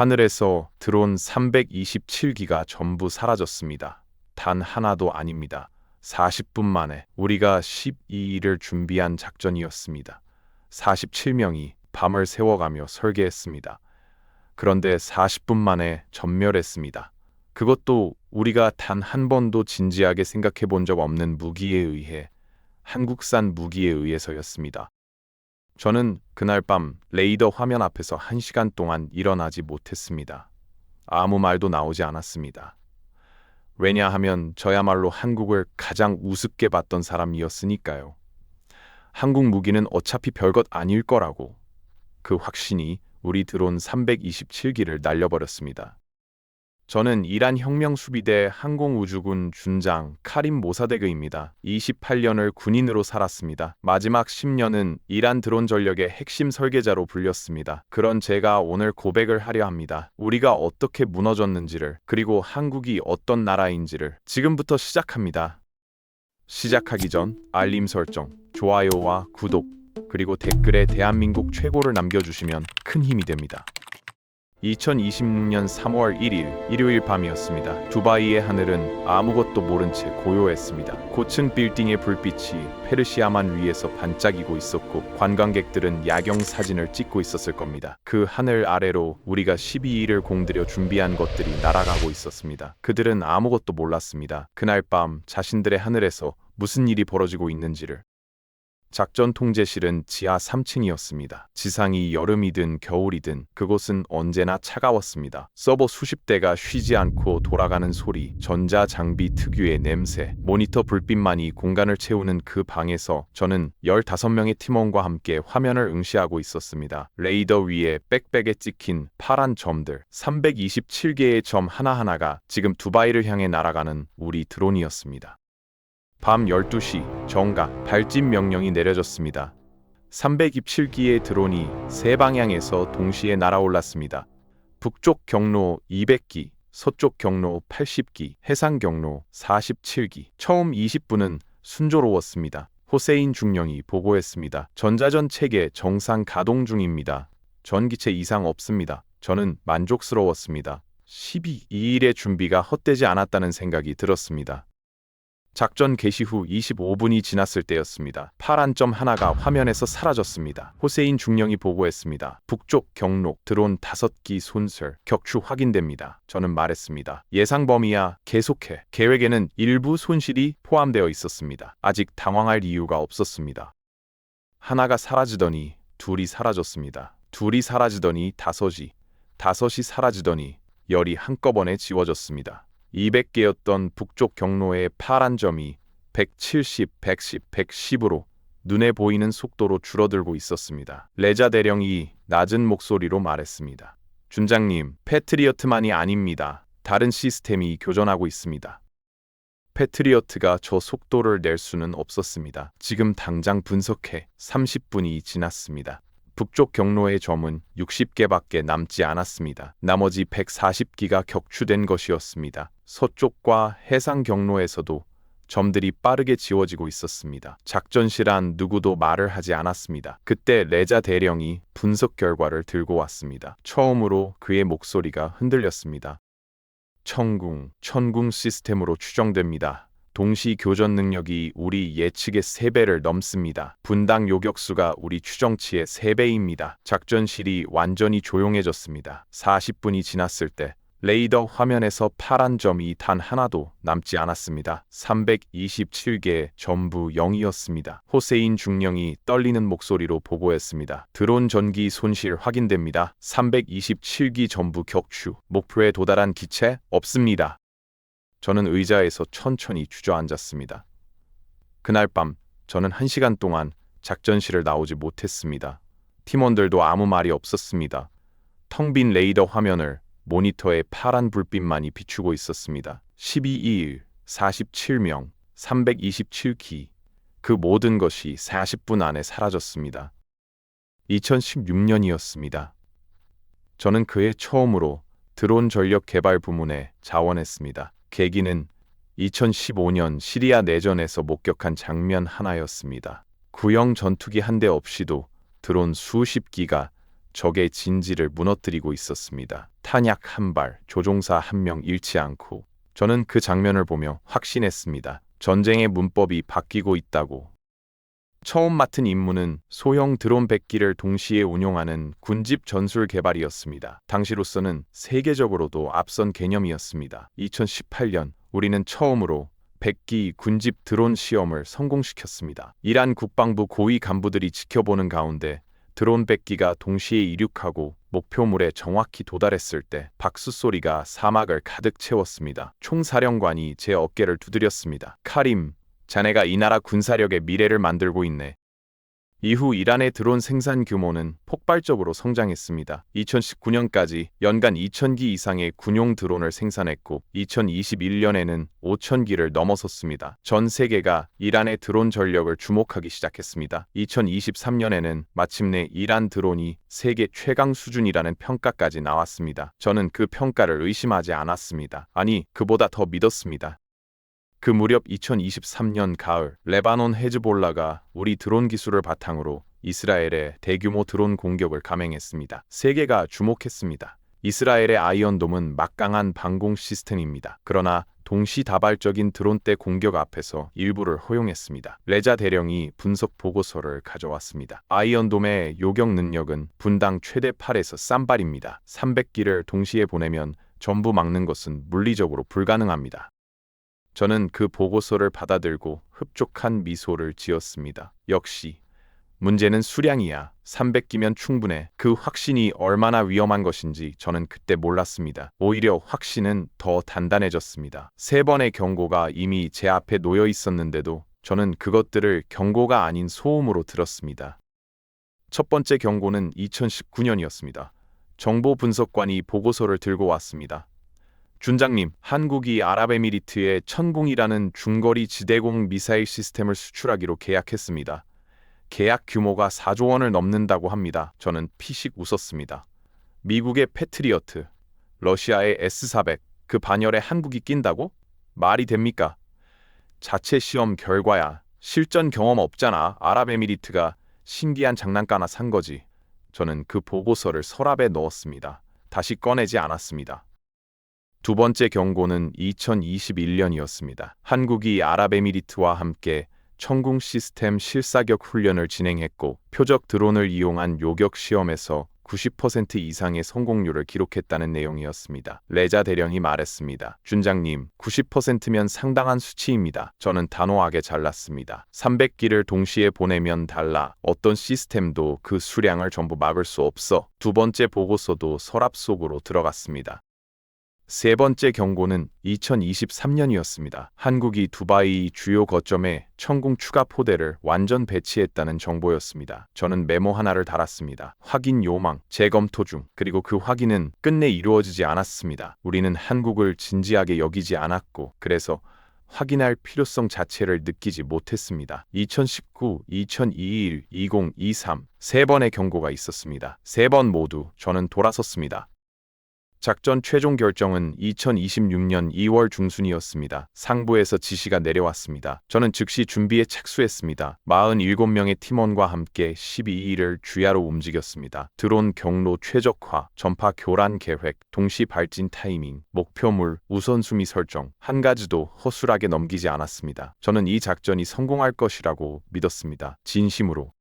하늘에서 드론 327기가 전부 사라졌습니다. 단 하나도 아닙니다. 40분 만에 우리가 12일을 준비한 작전이었습니다. 47명이 밤을 새워가며 설계했습니다. 그런데 40분 만에 전멸했습니다. 그것도 우리가 단 한 번도 진지하게 생각해 본 적 없는 무기에 의해, 한국산 무기에 의해서였습니다. 저는 그날 밤 레이더 화면 앞에서 1시간 동안 일어나지 못했습니다. 아무 말도 나오지 않았습니다. 왜냐하면 저야말로 한국을 가장 우습게 봤던 사람이었으니까요. 한국 무기는 어차피 별것 아닐 거라고. 그 확신이 우리 드론 327기를 날려버렸습니다. 저는 이란 혁명수비대 항공우주군 준장 카림 모사데그입니다. 28년을 군인으로 살았습니다. 마지막 10년은 이란 드론 전력의 핵심 설계자로 불렸습니다. 그런 제가 오늘 고백을 하려 합니다. 우리가 어떻게 무너졌는지를, 그리고 한국이 어떤 나라인지를 지금부터 시작합니다. 시작하기 전 알림 설정, 좋아요와 구독, 그리고 댓글에 대한민국 최고를 남겨주시면 큰 힘이 됩니다. 2026년 3월 1일 일요일 밤이었습니다. 두바이의 하늘은 아무것도 모른 채 고요했습니다. 고층 빌딩의 불빛이 페르시아만 위에서 반짝이고 있었고, 관광객들은 야경 사진을 찍고 있었을 겁니다. 그 하늘 아래로 우리가 12일을 공들여 준비한 것들이 날아가고 있었습니다. 그들은 아무것도 몰랐습니다. 그날 밤 자신들의 하늘에서 무슨 일이 벌어지고 있는지를. 작전 통제실은 지하 3층이었습니다. 지상이 여름이든 겨울이든 그곳은 언제나 차가웠습니다. 서버 수십 대가 쉬지 않고 돌아가는 소리, 전자장비 특유의 냄새, 모니터 불빛만이 공간을 채우는 그 방에서 저는 15명의 팀원과 함께 화면을 응시하고 있었습니다. 레이더 위에 빽빽에 찍힌 파란 점들, 327개의 점 하나하나가 지금 두바이를 향해 날아가는 우리 드론이었습니다. 밤 12시 정각 발진 명령이 내려졌습니다. 327기의 드론이 세 방향에서 동시에 날아올랐습니다. 북쪽 경로 200기, 서쪽 경로 80기, 해상 경로 47기. 처음 20분은 순조로웠습니다. 호세인 중령이 보고했습니다. 전자전 체계 정상 가동 중입니다. 전기체 이상 없습니다. 저는 만족스러웠습니다. 12일의 준비가 헛되지 않았다는 생각이 들었습니다. 작전 개시 후 25분이 지났을 때였습니다. 파란 점 하나가 화면에서 사라졌습니다. 호세인 중령이 보고했습니다. 북쪽 경로 드론 5기 손설, 격추 확인됩니다. 저는 말했습니다. 예상 범위야, 계속해. 계획에는 일부 손실이 포함되어 있었습니다. 아직 당황할 이유가 없었습니다. 하나가 사라지더니 둘이 사라졌습니다. 둘이 사라지더니 다섯이 사라지더니 열이 한꺼번에 지워졌습니다. 200개였던 북쪽 경로의 파란 점이 170, 110, 110으로 눈에 보이는 속도로 줄어들고 있었습니다. 레자 대령이 낮은 목소리로 말했습니다. 준장님, 패트리어트만이 아닙니다. 다른 시스템이 교전하고 있습니다. 패트리어트가 저 속도를 낼 수는 없었습니다. 지금 당장 분석해. 30분이 지났습니다. 북쪽 경로의 점은 60개밖에 남지 않았습니다. 나머지 140기가 격추된 것이었습니다. 서쪽과 해상 경로에서도 점들이 빠르게 지워지고 있었습니다. 작전실 안 누구도 말을 하지 않았습니다. 그때 레자 대령이 분석 결과를 들고 왔습니다. 처음으로 그의 목소리가 흔들렸습니다. 천궁 시스템으로 추정됩니다. 동시 교전 능력이 우리 예측의 3배를 넘습니다. 분당 요격수가 우리 추정치의 3배입니다. 작전실이 완전히 조용해졌습니다. 40분이 지났을 때 레이더 화면에서 파란 점이 단 하나도 남지 않았습니다. 327개 전부 0이었습니다. 호세인 중령이 떨리는 목소리로 보고했습니다. 드론 전기 손실 확인됩니다. 327기 전부 격추. 목표에 도달한 기체 없습니다. 저는 의자에서 천천히 주저앉았습니다. 그날 밤 저는 1시간 동안 작전실을 나오지 못했습니다. 팀원들도 아무 말이 없었습니다. 텅 빈 레이더 화면을 모니터에 파란 불빛만이 비추고 있었습니다. 12일, 47명, 327기. 그 모든 것이 40분 안에 사라졌습니다. 2016년이었습니다. 저는 그해 처음으로 드론 전력 개발 부문에 자원했습니다. 계기는 2015년 시리아 내전에서 목격한 장면 하나였습니다. 구형 전투기 한 대 없이도 드론 수십 기가 적의 진지를 무너뜨리고 있었습니다. 탄약 한 발, 조종사 한 명 잃지 않고. 저는 그 장면을 보며 확신했습니다. 전쟁의 문법이 바뀌고 있다고. 처음 맡은 임무는 소형 드론 100기를 동시에 운용하는 군집 전술 개발이었습니다. 당시로서는 세계적으로도 앞선 개념이었습니다. 2018년 우리는 처음으로 100기 군집 드론 시험을 성공시켰습니다. 이란 국방부 고위 간부들이 지켜보는 가운데 드론 100기가 동시에 이륙하고 목표물에 정확히 도달했을 때 박수 소리가 사막을 가득 채웠습니다. 총사령관이 제 어깨를 두드렸습니다. 카림, 자네가 이 나라 군사력의 미래를 만들고 있네. 이후 이란의 드론 생산 규모는 폭발적으로 성장했습니다. 2019년까지 연간 2,000기 이상의 군용 드론을 생산했고 2021년에는 5,000기를 넘어섰습니다. 전 세계가 이란의 드론 전력을 주목하기 시작했습니다. 2023년에는 마침내 이란 드론이 세계 최강 수준이라는 평가까지 나왔습니다. 저는 그 평가를 의심하지 않았습니다. 아니, 그보다 더 믿었습니다. 그 무렵 2023년 가을, 레바논 헤즈볼라가 우리 드론 기술을 바탕으로 이스라엘에 대규모 드론 공격을 감행했습니다. 세계가 주목했습니다. 이스라엘의 아이언돔은 막강한 방공 시스템입니다. 그러나 동시다발적인 드론대 공격 앞에서 일부를 허용했습니다. 레자 대령이 분석 보고서를 가져왔습니다. 아이언돔의 요격 능력은 분당 최대 8에서 싼발입니다. 300기를 동시에 보내면 전부 막는 것은 물리적으로 불가능합니다. 저는 그 보고서를 받아들고 흡족한 미소를 지었습니다. 역시 문제는 수량이야. 300기면 충분해. 그 확신이 얼마나 위험한 것인지 저는 그때 몰랐습니다. 오히려 확신은 더 단단해졌습니다. 3번의 경고가 이미 제 앞에 놓여 있었는데도 저는 그것들을 경고가 아닌 소음으로 들었습니다. 첫 번째 경고는 2019년이었습니다. 정보분석관이 보고서를 들고 왔습니다. 준장님, 한국이 아랍에미리트에 천궁이라는 중거리 지대공 미사일 시스템을 수출하기로 계약했습니다. 계약 규모가 4조 원을 넘는다고 합니다. 저는 피식 웃었습니다. 미국의 패트리어트, 러시아의 S-400, 그 반열에 한국이 낀다고? 말이 됩니까? 자체 시험 결과야. 실전 경험 없잖아. 아랍에미리트가 신기한 장난감나 산 거지. 저는 그 보고서를 서랍에 넣었습니다. 다시 꺼내지 않았습니다. 두 번째 경고는 2021년이었습니다. 한국이 아랍에미리트와 함께 천궁 시스템 실사격 훈련을 진행했고 표적 드론을 이용한 요격 시험에서 90% 이상의 성공률을 기록했다는 내용이었습니다. 레자 대령이 말했습니다. 준장님, 90%면 상당한 수치입니다. 저는 단호하게 잘랐습니다. 300기를 동시에 보내면 달라. 어떤 시스템도 그 수량을 전부 막을 수 없어. 두 번째 보고서도 서랍 속으로 들어갔습니다. 세 번째 경고는 2023년이었습니다. 한국이 두바이 주요 거점에 천궁 추가 포대를 완전 배치했다는 정보였습니다. 저는 메모 하나를 달았습니다. 확인 요망, 재검토 중. 그리고 그 확인은 끝내 이루어지지 않았습니다. 우리는 한국을 진지하게 여기지 않았고 그래서 확인할 필요성 자체를 느끼지 못했습니다. 2019, 2021, 2023 세 번의 경고가 있었습니다. 세 번 모두 저는 돌아섰습니다. 작전 최종 결정은 2026년 2월 중순이었습니다. 상부에서 지시가 내려왔습니다. 저는 즉시 준비에 착수했습니다. 47명의 팀원과 함께 12일을 주야로 움직였습니다. 드론 경로 최적화, 전파 교란 계획, 동시 발진 타이밍, 목표물, 우선순위 설정, 한 가지도 허술하게 넘기지 않았습니다. 저는 이 작전이 성공할 것이라고 믿었습니다. 진심으로.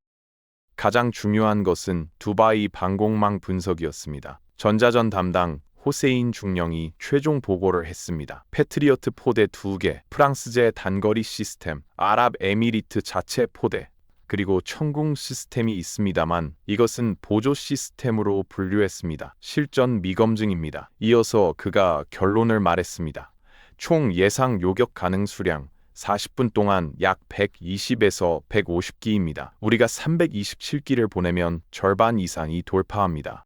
가장 중요한 것은 두바이 방공망 분석이었습니다. 전자전 담당 호세인 중령이 최종 보고를 했습니다. 패트리어트 포대 2개, 프랑스제 단거리 시스템, 아랍에미리트 자체 포대, 그리고 천궁 시스템이 있습니다만 이것은 보조 시스템으로 분류했습니다. 실전 미검증입니다. 이어서 그가 결론을 말했습니다. 총 예상 요격 가능 수량 40분 동안 약 120에서 150기입니다. 우리가 327기를 보내면 절반 이상이 돌파합니다.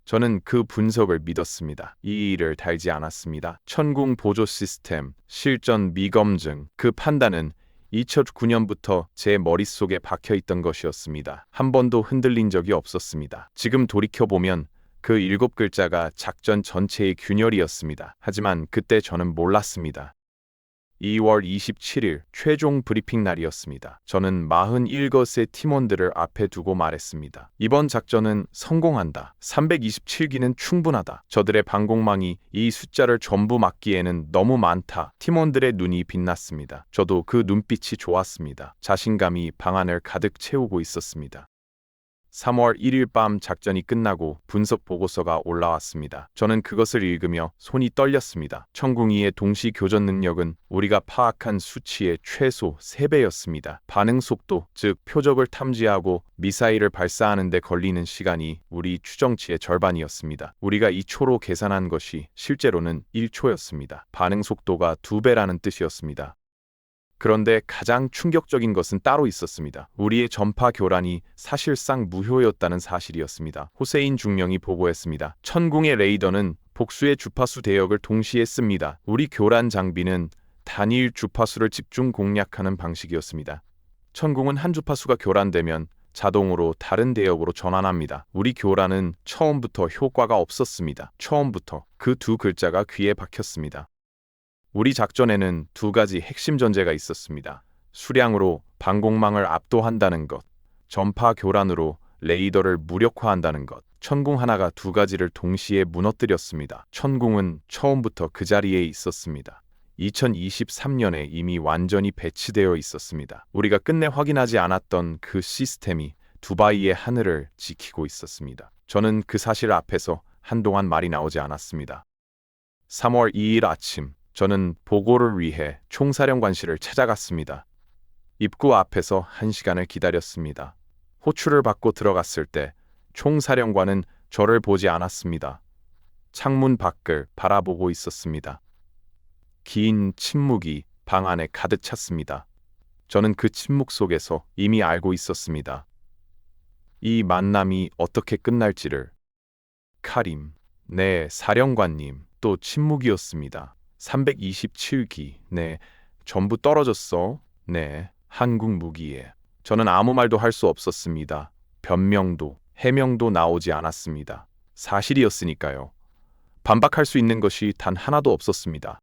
저는 그 분석을 믿었습니다. 이 일을 달지 않았습니다. 천궁 보조 시스템, 실전 미검증, 그 판단은 2009년부터 제 머릿속에 박혀있던 것이었습니다. 한 번도 흔들린 적이 없었습니다. 지금 돌이켜보면 그 7글자가 작전 전체의 균열이었습니다. 하지만 그때 저는 몰랐습니다. 2월 27일 최종 브리핑 날이었습니다. 저는 41것의 팀원들을 앞에 두고 말했습니다. 이번 작전은 성공한다. 327기는 충분하다. 저들의 방공망이 이 숫자를 전부 막기에는 너무 많다. 팀원들의 눈이 빛났습니다. 저도 그 눈빛이 좋았습니다. 자신감이 방안을 가득 채우고 있었습니다. 3월 1일 밤 작전이 끝나고 분석 보고서가 올라왔습니다. 저는 그것을 읽으며 손이 떨렸습니다. 천궁이의 동시 교전 능력은 우리가 파악한 수치의 최소 3배였습니다. 반응 속도, 즉 표적을 탐지하고 미사일을 발사하는 데 걸리는 시간이 우리 추정치의 절반이었습니다. 우리가 2초로 계산한 것이 실제로는 1초였습니다. 반응 속도가 2배라는 뜻이었습니다. 그런데 가장 충격적인 것은 따로 있었습니다. 우리의 전파 교란이 사실상 무효였다는 사실이었습니다. 호세인 중령이 보고했습니다. 천궁의 레이더는 복수의 주파수 대역을 동시에 씁니다. 우리 교란 장비는 단일 주파수를 집중 공략하는 방식이었습니다. 천궁은 한 주파수가 교란되면 자동으로 다른 대역으로 전환합니다. 우리 교란은 처음부터 효과가 없었습니다. 처음부터 그 두 글자가 귀에 박혔습니다. 우리 작전에는 2가지 핵심 전제가 있었습니다. 수량으로 방공망을 압도한다는 것, 전파 교란으로 레이더를 무력화한다는 것. 천궁 하나가 2가지를 동시에 무너뜨렸습니다. 천궁은 처음부터 그 자리에 있었습니다. 2023년에 이미 완전히 배치되어 있었습니다. 우리가 끝내 확인하지 않았던 그 시스템이 두바이의 하늘을 지키고 있었습니다. 저는 그 사실 앞에서 한동안 말이 나오지 않았습니다. 3월 2일 아침, 저는 보고를 위해 총사령관실을 찾아갔습니다. 입구 앞에서 1시간을 기다렸습니다. 호출을 받고 들어갔을 때 총사령관은 저를 보지 않았습니다. 창문 밖을 바라보고 있었습니다. 긴 침묵이 방 안에 가득 찼습니다. 저는 그 침묵 속에서 이미 알고 있었습니다. 이 만남이 어떻게 끝날지를. 카림, 네, 사령관님. 또 침묵이었습니다. 327기, 네, 전부 떨어졌어. 네, 한국 무기에. 저는 아무 말도 할 수 없었습니다. 변명도, 해명도 나오지 않았습니다. 사실이었으니까요. 반박할 수 있는 것이 단 하나도 없었습니다.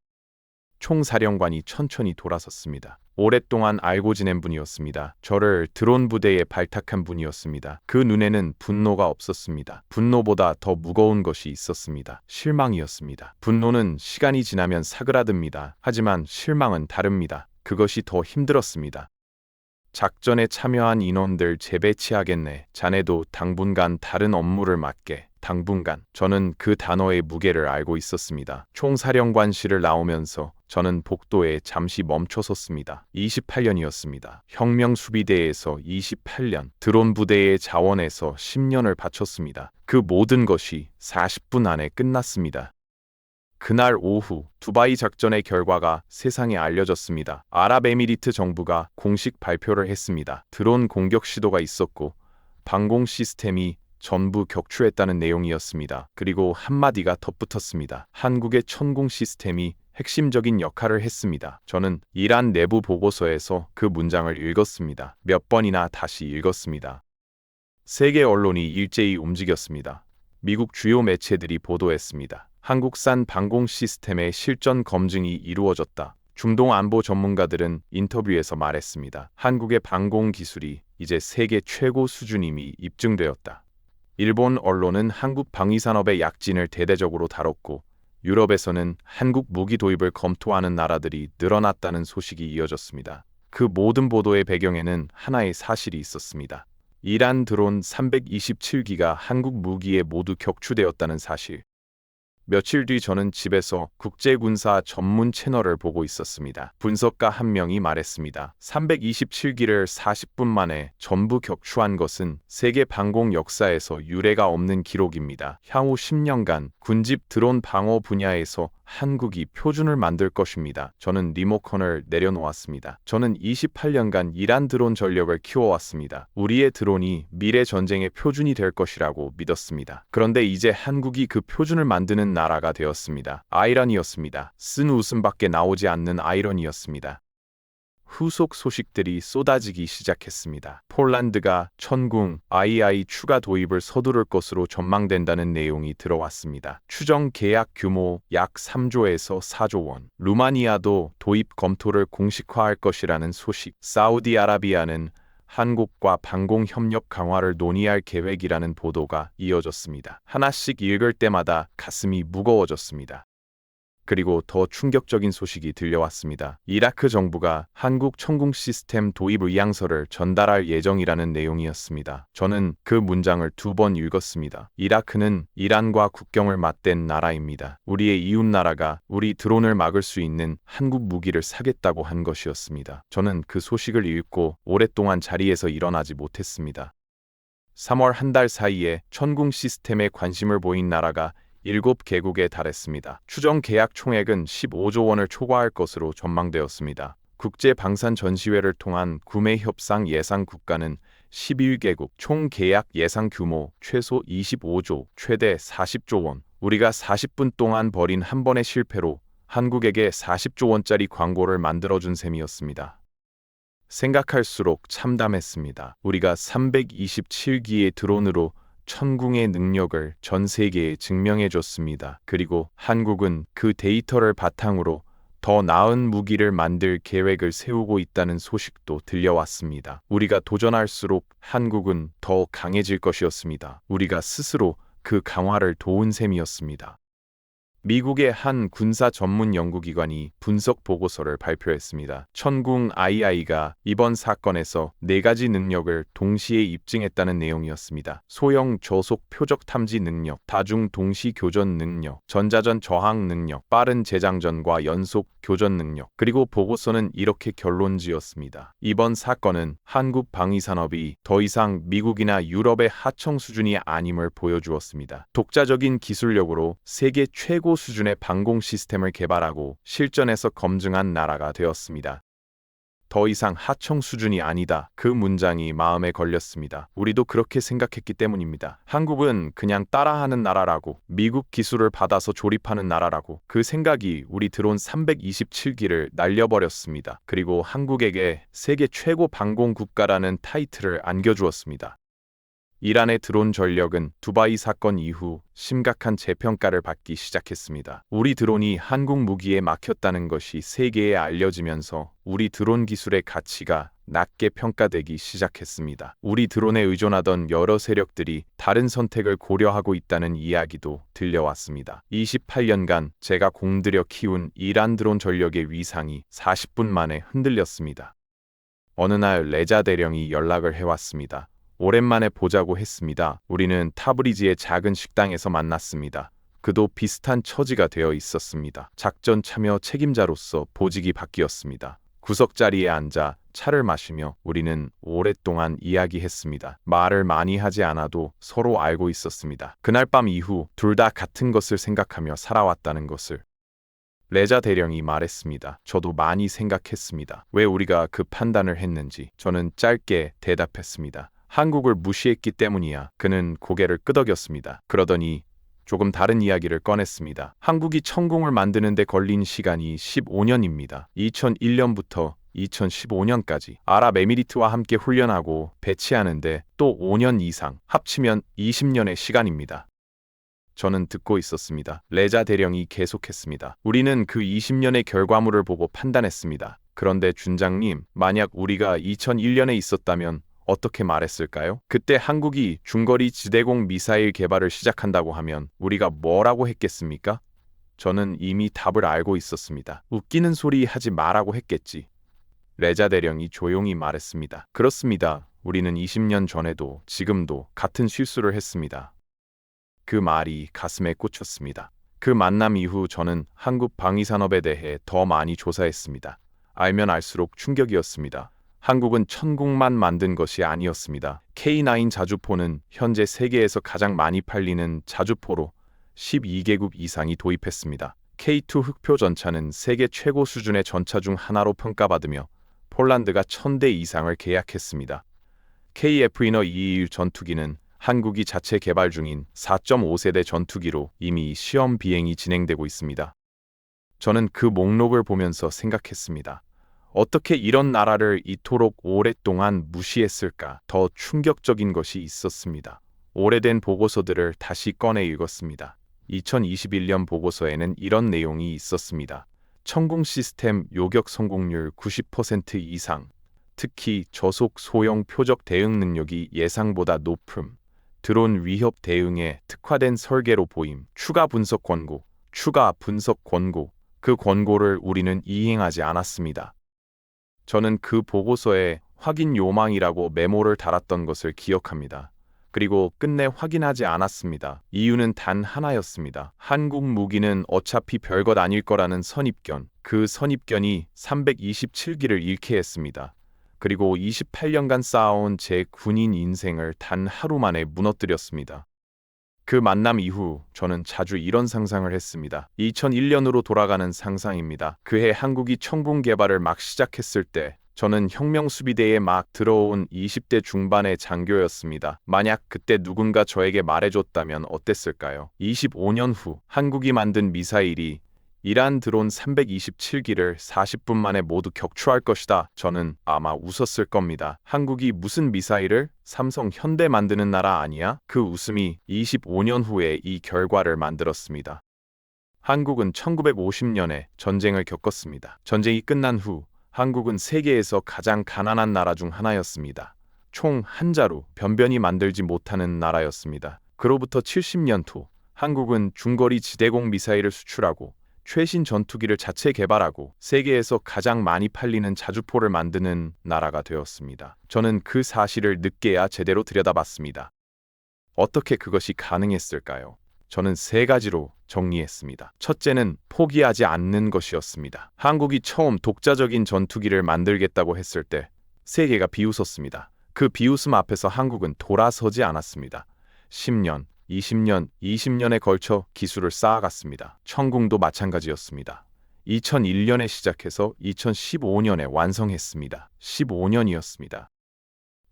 총사령관이 천천히 돌아섰습니다. 오랫동안 알고 지낸 분이었습니다. 저를 드론 부대에 발탁한 분이었습니다. 그 눈에는 분노가 없었습니다. 분노보다 더 무거운 것이 있었습니다. 실망이었습니다. 분노는 시간이 지나면 사그라듭니다. 하지만 실망은 다릅니다. 그것이 더 힘들었습니다. 작전에 참여한 인원들 재배치하겠네. 자네도 당분간 다른 업무를 맡게. 당분간. 저는 그 단어의 무게를 알고 있었습니다. 총사령관실을 나오면서 저는 복도에 잠시 멈춰섰습니다. 28년이었습니다. 혁명수비대에서 28년, 드론 부대의 자원에서 10년을 바쳤습니다. 그 모든 것이 40분 안에 끝났습니다. 그날 오후 두바이 작전의 결과가 세상에 알려졌습니다. 아랍에미리트 정부가 공식 발표를 했습니다. 드론 공격 시도가 있었고 방공 시스템이 전부 격추했다는 내용이었습니다. 그리고 한마디가 덧붙었습니다. 한국의 천궁 시스템이 핵심적인 역할을 했습니다. 저는 이란 내부 보고서에서 그 문장을 읽었습니다. 몇 번이나 다시 읽었습니다. 세계 언론이 일제히 움직였습니다. 미국 주요 매체들이 보도했습니다. 한국산 방공 시스템의 실전 검증이 이루어졌다. 중동 안보 전문가들은 인터뷰에서 말했습니다. 한국의 방공 기술이 이제 세계 최고 수준임이 입증되었다. 일본 언론은 한국 방위산업의 약진을 대대적으로 다뤘고 유럽에서는 한국 무기 도입을 검토하는 나라들이 늘어났다는 소식이 이어졌습니다. 그 모든 보도의 배경에는 하나의 사실이 있었습니다. 이란 드론 327기가 한국 무기에 모두 격추되었다는 사실. 며칠 뒤 저는 집에서 국제군사 전문 채널을 보고 있었습니다. 분석가 한 명이 말했습니다. 327기를 40분 만에 전부 격추한 것은 세계 방공 역사에서 유례가 없는 기록입니다. 향후 10년간 군집 드론 방어 분야에서 한국이 표준을 만들 것입니다. 저는 리모컨을 내려놓았습니다. 저는 28년간 이란 드론 전력을 키워왔습니다. 우리의 드론이 미래 전쟁의 표준이 될 것이라고 믿었습니다. 그런데 이제 한국이 그 표준을 만드는 나라가 되었습니다. 아이러니였습니다. 쓴 웃음밖에 나오지 않는 아이러니였습니다. 후속 소식들이 쏟아지기 시작했습니다. 폴란드가 천궁 II 추가 도입을 서두를 것으로 전망된다는 내용이 들어왔습니다. 추정 계약 규모 약 3조에서 4조 원. 루마니아도 도입 검토를 공식화할 것이라는 소식. 사우디아라비아는 한국과 방공 협력 강화를 논의할 계획이라는 보도가 이어졌습니다. 하나씩 읽을 때마다 가슴이 무거워졌습니다. 그리고 더 충격적인 소식이 들려왔습니다. 이라크 정부가 한국 천궁 시스템 도입 의향서를 전달할 예정이라는 내용이었습니다. 저는 그 문장을 2번 읽었습니다. 이라크는 이란과 국경을 맞댄 나라입니다. 우리의 이웃 나라가 우리 드론을 막을 수 있는 한국 무기를 사겠다고 한 것이었습니다. 저는 그 소식을 읽고 오랫동안 자리에서 일어나지 못했습니다. 3월 한 달 사이에 천궁 시스템에 관심을 보인 나라가 7개국에 달했습니다. 추정 계약 총액은 15조 원을 초과할 것으로 전망되었습니다. 국제방산 전시회를 통한 구매 협상 예상 국가는 11개국, 총 계약 예상 규모 최소 25조, 최대 40조 원. 우리가 40분 동안 벌인 한 번의 실패로 한국에게 40조 원짜리 광고를 만들어준 셈이었습니다. 생각할수록 참담했습니다. 우리가 327기의 드론으로 천궁의 능력을 전 세계에 증명해줬습니다. 그리고 한국은 그 데이터를 바탕으로 더 나은 무기를 만들 계획을 세우고 있다는 소식도 들려왔습니다. 우리가 도전할수록 한국은 더 강해질 것이었습니다. 우리가 스스로 그 강화를 도운 셈이었습니다. 미국의 한 군사 전문 연구기관이 분석 보고서를 발표했습니다. 천궁 II가 이번 사건에서 4가지 능력을 동시에 입증했다는 내용이었습니다. 소형 저속 표적 탐지 능력, 다중 동시 교전 능력, 전자전 저항 능력, 빠른 재장전과 연속 교전 능력. 그리고 보고서는 이렇게 결론 지었습니다. 이번 사건은 한국 방위산업이 더 이상 미국이나 유럽의 하청 수준이 아님을 보여주었습니다. 독자적인 기술력으로 세계 최고 수준의 방공 시스템을 개발하고 실전에서 검증한 나라가 되었습니다. 더 이상 하청 수준이 아니다. 그 문장이 마음에 걸렸습니다. 우리도 그렇게 생각했기 때문입니다. 한국은 그냥 따라하는 나라라고, 미국 기술을 받아서 조립하는 나라라고, 그 생각이 우리 드론 327기를 날려버렸습니다. 그리고 한국에게 세계 최고 방공 국가라는 타이틀을 안겨주었습니다. 이란의 드론 전력은 두바이 사건 이후 심각한 재평가를 받기 시작했습니다. 우리 드론이 한국 무기에 막혔다는 것이 세계에 알려지면서 우리 드론 기술의 가치가 낮게 평가되기 시작했습니다. 우리 드론에 의존하던 여러 세력들이 다른 선택을 고려하고 있다는 이야기도 들려왔습니다. 28년간 제가 공들여 키운 이란 드론 전력의 위상이 40분 만에 흔들렸습니다. 어느 날 레자 대령이 연락을 해왔습니다. 오랜만에 보자고 했습니다. 우리는 타브리즈의 작은 식당에서 만났습니다. 그도 비슷한 처지가 되어 있었습니다. 작전 참여 책임자로서 보직이 바뀌었습니다. 구석자리에 앉아 차를 마시며 우리는 오랫동안 이야기했습니다. 말을 많이 하지 않아도 서로 알고 있었습니다. 그날 밤 이후 둘 다 같은 것을 생각하며 살아왔다는 것을. 레자 대령이 말했습니다. 저도 많이 생각했습니다. 왜 우리가 그 판단을 했는지. 저는 짧게 대답했습니다. 한국을 무시했기 때문이야. 그는 고개를 끄덕였습니다. 그러더니 조금 다른 이야기를 꺼냈습니다. 한국이 천궁을 만드는 데 걸린 시간이 15년입니다. 2001년부터 2015년까지 아랍에미리트와 함께 훈련하고 배치하는데 또 5년 이상, 합치면 20년의 시간입니다. 저는 듣고 있었습니다. 레자 대령이 계속했습니다. 우리는 그 20년의 결과물을 보고 판단했습니다. 그런데 준장님, 만약 우리가 2001년에 있었다면 어떻게 말했을까요? 그때 한국이 중거리 지대공 미사일 개발을 시작한다고 하면 우리가 뭐라고 했겠습니까? 저는 이미 답을 알고 있었습니다. 웃기는 소리 하지 말라고 했겠지. 레자 대령이 조용히 말했습니다. 그렇습니다. 우리는 20년 전에도 지금도 같은 실수를 했습니다. 그 말이 가슴에 꽂혔습니다. 그 만남 이후 저는 한국 방위산업에 대해 더 많이 조사했습니다. 알면 알수록 충격이었습니다. 한국은 천궁만 만든 것이 아니었습니다. K9 자주포는 현재 세계에서 가장 많이 팔리는 자주포로 12개국 이상이 도입했습니다. K2 흑표 전차는 세계 최고 수준의 전차 중 하나로 평가받으며 폴란드가 1000대 이상을 계약했습니다. KF-이너 221 전투기는 한국이 자체 개발 중인 4.5세대 전투기로 이미 시험 비행이 진행되고 있습니다. 저는 그 목록을 보면서 생각했습니다. 어떻게 이런 나라를 이토록 오랫동안 무시했을까? 더 충격적인 것이 있었습니다. 오래된 보고서들을 다시 꺼내 읽었습니다. 2021년 보고서에는 이런 내용이 있었습니다. 천궁 시스템 요격 성공률 90% 이상, 특히 저속 소형 표적 대응 능력이 예상보다 높음, 드론 위협 대응에 특화된 설계로 보임, 추가 분석 권고, 그 권고를 우리는 이행하지 않았습니다. 저는 그 보고서에 확인 요망이라고 메모를 달았던 것을 기억합니다. 그리고 끝내 확인하지 않았습니다. 이유는 단 하나였습니다. 한국 무기는 어차피 별것 아닐 거라는 선입견. 그 선입견이 327기를 잃게 했습니다. 그리고 28년간 쌓아온 제 군인 인생을 단 하루 만에 무너뜨렸습니다. 그 만남 이후 저는 자주 이런 상상을 했습니다. 2001년으로 돌아가는 상상입니다. 그해 한국이 천궁 개발을 막 시작했을 때 저는 혁명수비대에 막 들어온 20대 중반의 장교였습니다. 만약 그때 누군가 저에게 말해줬다면 어땠을까요? 25년 후 한국이 만든 미사일이 이란 드론 327기를 40분 만에 모두 격추할 것이다. 저는 아마 웃었을 겁니다. 한국이 무슨 미사일을? 삼성 현대 만드는 나라 아니야? 그 웃음이 25년 후에 이 결과를 만들었습니다. 한국은 1950년에 전쟁을 겪었습니다. 전쟁이 끝난 후 한국은 세계에서 가장 가난한 나라 중 하나였습니다. 총 한 자루 변변히 만들지 못하는 나라였습니다. 그로부터 70년 후 한국은 중거리 지대공 미사일을 수출하고 최신 전투기를 자체 개발하고 세계에서 가장 많이 팔리는 자주포를 만드는 나라가 되었습니다. 저는 그 사실을 늦게야 제대로 들여다봤습니다. 어떻게 그것이 가능했을까요? 저는 세 가지로 정리했습니다. 첫째는 포기하지 않는 것이었습니다. 한국이 처음 독자적인 전투기를 만들겠다고 했을 때 세계가 비웃었습니다. 그 비웃음 앞에서 한국은 돌아서지 않았습니다. 10년, 20년에 걸쳐 기술을 쌓아갔습니다. 천궁도 마찬가지였습니다. 2001년에 시작해서 2015년에 완성했습니다. 15년이었습니다.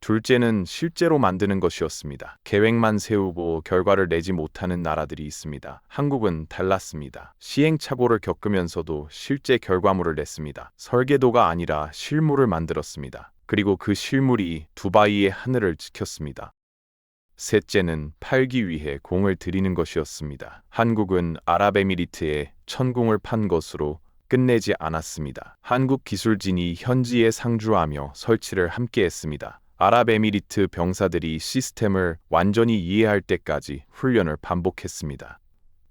둘째는 실제로 만드는 것이었습니다. 계획만 세우고 결과를 내지 못하는 나라들이 있습니다. 한국은 달랐습니다. 시행착오를 겪으면서도 실제 결과물을 냈습니다. 설계도가 아니라 실물을 만들었습니다. 그리고 그 실물이 두바이의 하늘을 지켰습니다. 셋째는 팔기 위해 공을 들이는 것이었습니다. 한국은 아랍에미리트에 천궁을 판 것으로 끝내지 않았습니다. 한국 기술진이 현지에 상주하며 설치를 함께했습니다. 아랍에미리트 병사들이 시스템을 완전히 이해할 때까지 훈련을 반복했습니다.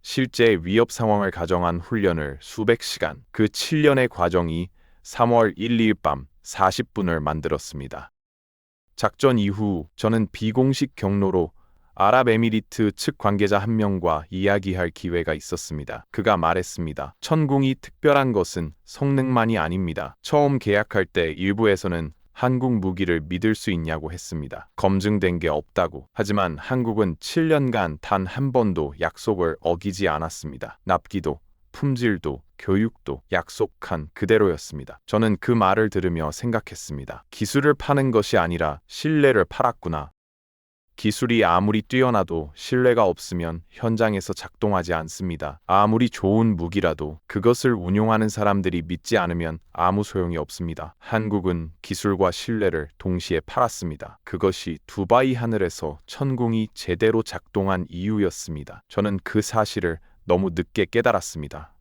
실제 위협 상황을 가정한 훈련을 수백 시간, 그 7년의 과정이 3월 1일 밤 40분을 만들었습니다. 작전 이후 저는 비공식 경로로 아랍에미리트 측 관계자 한 명과 이야기할 기회가 있었습니다. 그가 말했습니다. 천궁이 특별한 것은 성능만이 아닙니다. 처음 계약할 때 일부에서는 한국 무기를 믿을 수 있냐고 했습니다. 검증된 게 없다고. 하지만 한국은 7년간 단 한 번도 약속을 어기지 않았습니다. 납기도, 품질도, 교육도 약속한 그대로였습니다. 저는 그 말을 들으며 생각했습니다. 기술을 파는 것이 아니라 신뢰를 팔았구나. 기술이 아무리 뛰어나도 신뢰가 없으면 현장에서 작동하지 않습니다. 아무리 좋은 무기라도 그것을 운용하는 사람들이 믿지 않으면 아무 소용이 없습니다. 한국은 기술과 신뢰를 동시에 팔았습니다. 그것이 두바이 하늘에서 천궁이 제대로 작동한 이유였습니다. 저는 그 사실을 너무 늦게 깨달았습니다.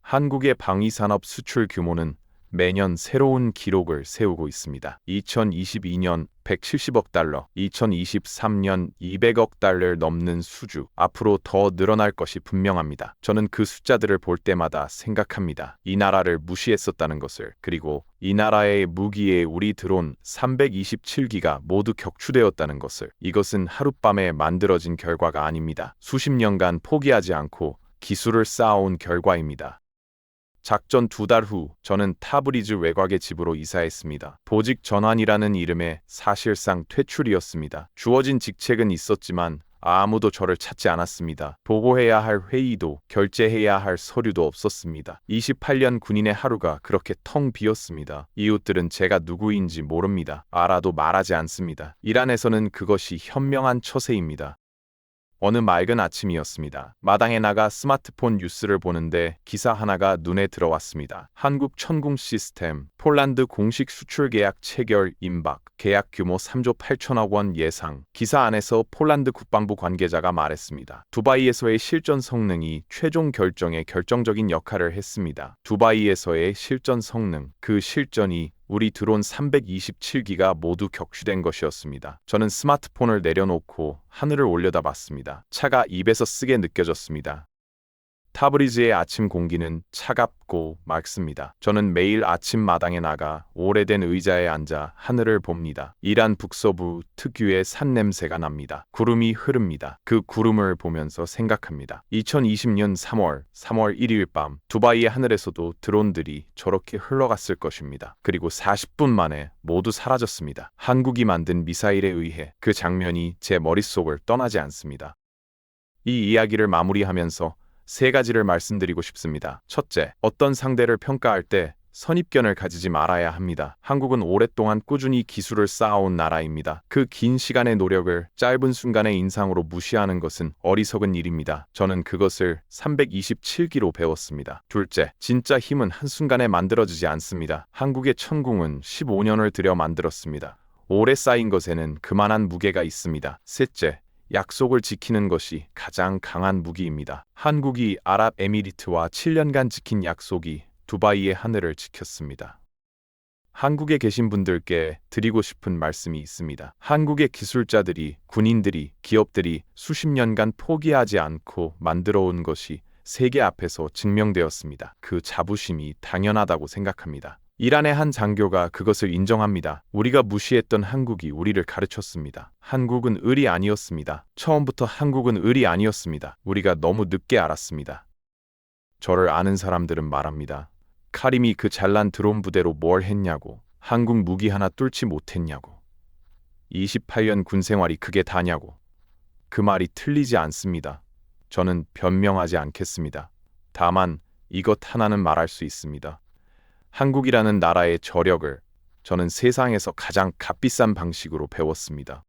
한국의 방위산업 수출 규모는 매년 새로운 기록을 세우고 있습니다. 2022년 170억 달러, 2023년 200억 달러를 넘는 수주, 앞으로 더 늘어날 것이 분명합니다. 저는 그 숫자들을 볼 때마다 생각합니다. 이 나라를 무시했었다는 것을, 그리고 이 나라의 무기에 우리 드론 327기가 모두 격추되었다는 것을. 이것은 하룻밤에 만들어진 결과가 아닙니다. 수십 년간 포기하지 않고 기술을 쌓아온 결과입니다. 작전 2달 후 저는 타브리즈 외곽의 집으로 이사했습니다. 보직 전환이라는 이름의 사실상 퇴출이었습니다. 주어진 직책은 있었지만 아무도 저를 찾지 않았습니다. 보고해야 할 회의도 결제해야 할 서류도 없었습니다. 28년 군인의 하루가 그렇게 텅 비었습니다. 이웃들은 제가 누구인지 모릅니다. 알아도 말하지 않습니다. 이란에서는 그것이 현명한 처세입니다. 어느 맑은 아침이었습니다. 마당에 나가 스마트폰 뉴스를 보는데 기사 하나가 눈에 들어왔습니다. 한국 천궁 시스템, 폴란드 공식 수출 계약 체결 임박, 계약 규모 3조 8천억 원 예상. 기사 안에서 폴란드 국방부 관계자가 말했습니다. 두바이에서의 실전 성능이 최종 결정에 결정적인 역할을 했습니다. 두바이에서의 실전 성능, 그 실전이 우리 드론 327기가 모두 격추된 것이었습니다. 저는 스마트폰을 내려놓고 하늘을 올려다봤습니다. 차가 입에서 쓰게 느껴졌습니다. 타브리즈의 아침 공기는 차갑고 맑습니다. 저는 매일 아침 마당에 나가 오래된 의자에 앉아 하늘을 봅니다. 이란 북서부 특유의 산 냄새가 납니다. 구름이 흐릅니다. 그 구름을 보면서 생각합니다. 2020년 3월 1일 밤 두바이의 하늘에서도 드론들이 저렇게 흘러갔을 것입니다. 그리고 40분 만에 모두 사라졌습니다. 한국이 만든 미사일에 의해 그 장면이 제 머릿속을 떠나지 않습니다. 이 이야기를 마무리하면서 세 가지를 말씀드리고 싶습니다. 첫째, 어떤 상대를 평가할 때 선입견을 가지지 말아야 합니다. 한국은 오랫동안 꾸준히 기술을 쌓아온 나라입니다. 그 긴 시간의 노력을 짧은 순간의 인상으로 무시하는 것은 어리석은 일입니다. 저는 그것을 327기로 배웠습니다. 둘째, 진짜 힘은 한순간에 만들어지지 않습니다. 한국의 천궁은 15년을 들여 만들었습니다. 오래 쌓인 것에는 그만한 무게가 있습니다. 셋째, 약속을 지키는 것이 가장 강한 무기입니다. 한국이 아랍에미리트와 7년간 지킨 약속이 두바이의 하늘을 지켰습니다. 한국에 계신 분들께 드리고 싶은 말씀이 있습니다. 한국의 기술자들이, 군인들이, 기업들이 수십 년간 포기하지 않고 만들어온 것이 세계 앞에서 증명되었습니다. 그 자부심이 당연하다고 생각합니다. 이란의 한 장교가 그것을 인정합니다. 우리가 무시했던 한국이 우리를 가르쳤습니다. 한국은 을이 아니었습니다. 처음부터 한국은 을이 아니었습니다. 우리가 너무 늦게 알았습니다. 저를 아는 사람들은 말합니다. 카림이 그 잘난 드론 부대로 뭘 했냐고. 한국 무기 하나 뚫지 못했냐고. 28년 군 생활이 그게 다냐고. 그 말이 틀리지 않습니다. 저는 변명하지 않겠습니다. 다만 이것 하나는 말할 수 있습니다. 한국이라는 나라의 저력을 저는 세상에서 가장 값비싼 방식으로 배웠습니다.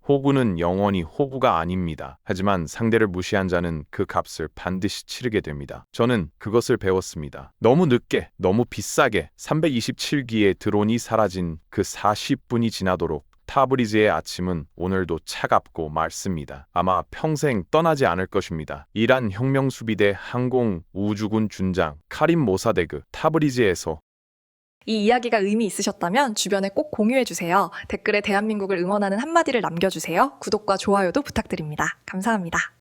호구는 영원히 호구가 아닙니다. 하지만 상대를 무시한 자는 그 값을 반드시 치르게 됩니다. 저는 그것을 배웠습니다. 너무 늦게, 너무 비싸게 327기의 드론이 사라진 그 40분이 지나도록 타브리즈의 아침은 오늘도 차갑고 맑습니다. 아마 평생 떠나지 않을 것입니다. 이란 혁명수비대 항공우주군 준장 카림 모사데그 타브리즈에서 이 이야기가 의미 있으셨다면 주변에 꼭 공유해주세요. 댓글에 대한민국을 응원하는 한마디를 남겨주세요. 구독과 좋아요도 부탁드립니다. 감사합니다.